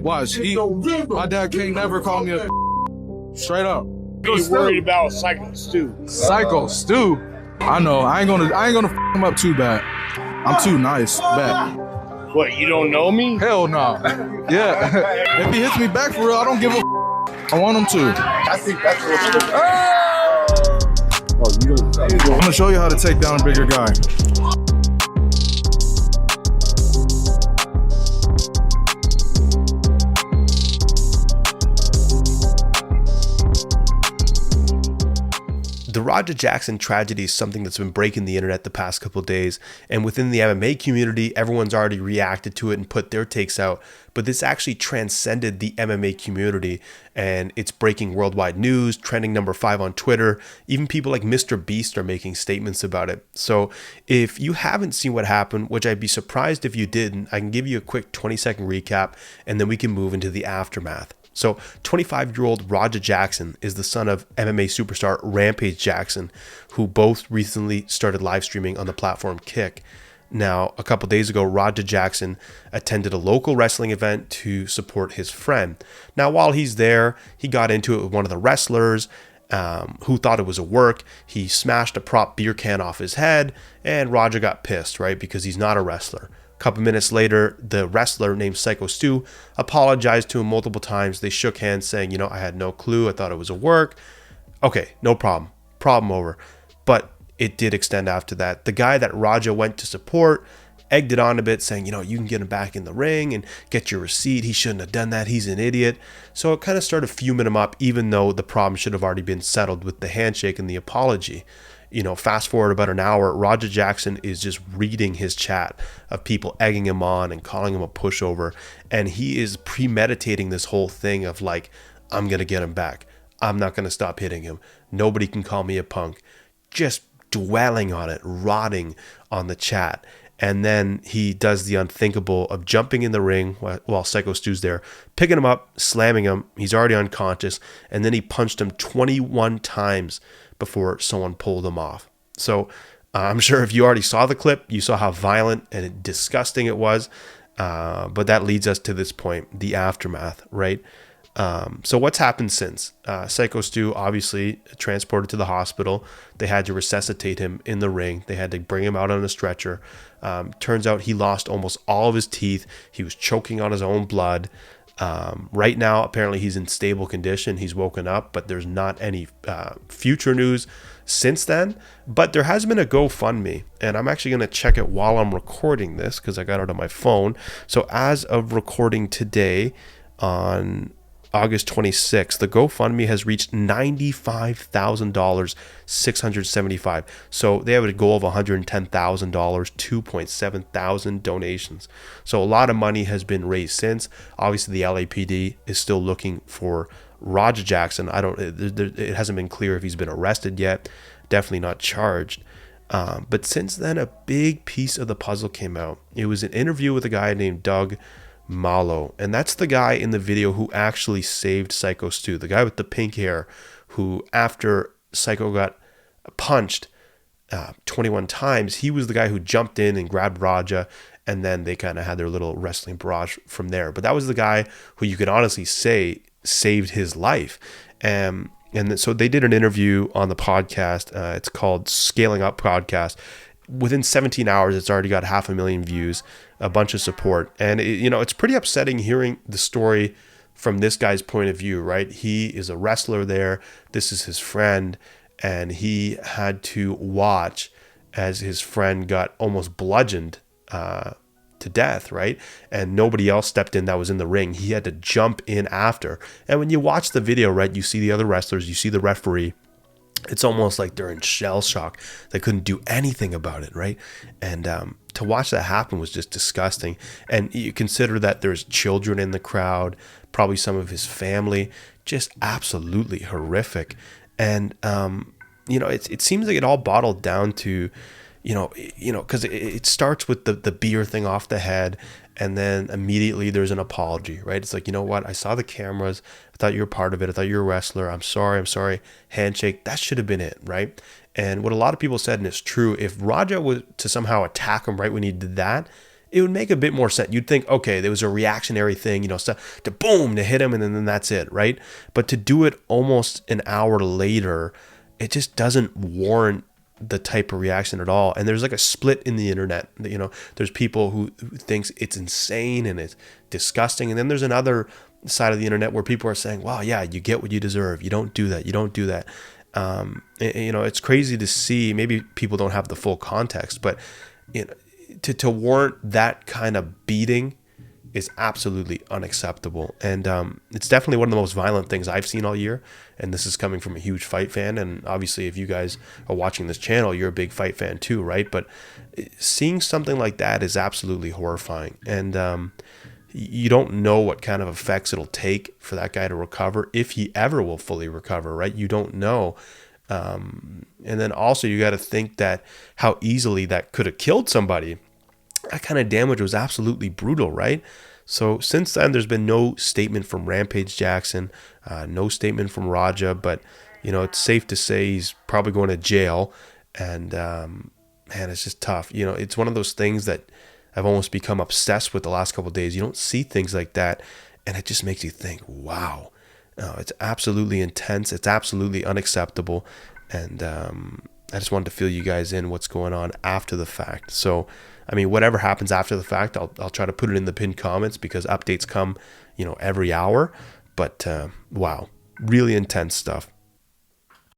Watch, my dad can't never call me a straight up. You worried about Syko Stu? Syko Stu? I know. I ain't gonna f him up too bad. I'm too nice. Bet. What, you don't know me? Hell no. Yeah. If he hits me back for real, I don't give a I want him to. I think that's what I'm gonna show you how to take down a bigger guy. The Rampage Jackson tragedy is something that's been breaking the internet the past couple of days, and within the MMA community, everyone's already reacted to it and put their takes out, but this actually transcended the MMA community, and it's breaking worldwide news, trending number 5 on Twitter. Even people like Mr. Beast are making statements about it. So if you haven't seen what happened, which I'd be surprised if you didn't, I can give you a quick 20-second recap, and then we can move into the aftermath. So 25-year-old Rampage Jackson is the son of MMA superstar Rampage Jackson, who both recently started live streaming on the platform Kick. Now, a couple days ago, Rampage Jackson attended a local wrestling event to support his friend. Now, while he's there, he got into it with one of the wrestlers who thought it was a work. He smashed a prop beer can off his head, and Raja got pissed, right? Because he's not a wrestler. Couple minutes later, the wrestler named Syko Stu apologized to him multiple times. They shook hands saying, I had no clue. I thought it was a work. Okay, no problem. Problem over. But it did extend after that. The guy that Raja went to support egged it on a bit, saying, you can get him back in the ring and get your receipt. He shouldn't have done that. He's an idiot. So it kind of started fuming him up, even though the problem should have already been settled with the handshake and the apology. Fast forward about an hour, Rampage Jackson is just reading his chat of people egging him on and calling him a pushover. And he is premeditating this whole thing of like, I'm going to get him back. I'm not going to stop hitting him. Nobody can call me a punk. Just dwelling on it, rotting on the chat. And then he does the unthinkable of jumping in the ring while Syko Stu's there, picking him up, slamming him. He's already unconscious. And then he punched him 21 times before someone pulled him off. So I'm sure if you already saw the clip, you saw how violent and disgusting it was. But that leads us to this point, the aftermath, right? So what's happened since? Syko Stu obviously transported to the hospital. They had to resuscitate him in the ring. They had to bring him out on a stretcher. Turns out he lost almost all of his teeth. He was choking on his own blood. Right now, apparently he's in stable condition. He's woken up, but there's not any future news since then. But there has been a GoFundMe, and I'm actually going to check it while I'm recording this because I got it on my phone. So as of recording today on August 26th, the GoFundMe has reached $95,000, 675. So they have a goal of $110,000, 2.7 thousand donations. So a lot of money has been raised since. Obviously, the LAPD is still looking for Rampage Jackson. It hasn't been clear if he's been arrested yet. Definitely not charged. But since then, a big piece of the puzzle came out. It was an interview with a guy named Doug Malo, and that's the guy in the video who actually saved Syko Stu, the guy with the pink hair who, after Syko got punched 21 times, he was the guy who jumped in and grabbed Raja, and then they kind of had their little wrestling barrage from there. But that was the guy who you could honestly say saved his life. And so they did an interview on the podcast. It's called Scaling Up Podcast. Within 17 hours, it's already got 500,000 views, a bunch of support. And, it's pretty upsetting hearing the story from this guy's point of view, right? He is a wrestler there. This is his friend. And he had to watch as his friend got almost bludgeoned to death, right? And nobody else stepped in that was in the ring. He had to jump in after. And when you watch the video, right, you see the other wrestlers, you see the referee. It's almost like they're in shell shock. They couldn't do anything about it, right? And to watch that happen was just disgusting. And you consider that there's children in the crowd, probably some of his family, just absolutely horrific. And, it seems like it all bottled down to, because it starts with the beer thing off the head, and then immediately there's an apology, right? It's like, you know what? I saw the cameras. I thought you were part of it. I thought you were a wrestler. I'm sorry. Handshake. That should have been it, right? And what a lot of people said, and it's true, if Raja was to somehow attack him right when he did that, it would make a bit more sense. You'd think, okay, there was a reactionary thing, stuff to boom, to hit him, and then that's it, right? But to do it almost an hour later, it just doesn't warrant the type of reaction at all. And there's like a split in the internet. There's people who thinks it's insane and it's disgusting, and then there's another side of the internet where people are saying, wow, yeah, you get what you deserve. You don't do that. You don't do that. It's crazy to see. Maybe people don't have the full context, but to warrant that kind of beating is absolutely unacceptable. And it's definitely one of the most violent things I've seen all year. And this is coming from a huge fight fan. And obviously, if you guys are watching this channel, you're a big fight fan too, right? But seeing something like that is absolutely horrifying. And you don't know what kind of effects it'll take for that guy to recover, if he ever will fully recover, right? You don't know. And then also you got to think that how easily that could have killed somebody. That kind of damage was absolutely brutal, right? So since then, there's been no statement from Rampage Jackson, no statement from Raja, but it's safe to say he's probably going to jail. And man, it's just tough. It's one of those things that I've almost become obsessed with the last couple of days. You don't see things like that, and it just makes you think, wow, it's absolutely intense. It's absolutely unacceptable. And I just wanted to fill you guys in what's going on after the fact. So, I mean, whatever happens after the fact, I'll try to put it in the pinned comments, because updates come, every hour. But wow, really intense stuff.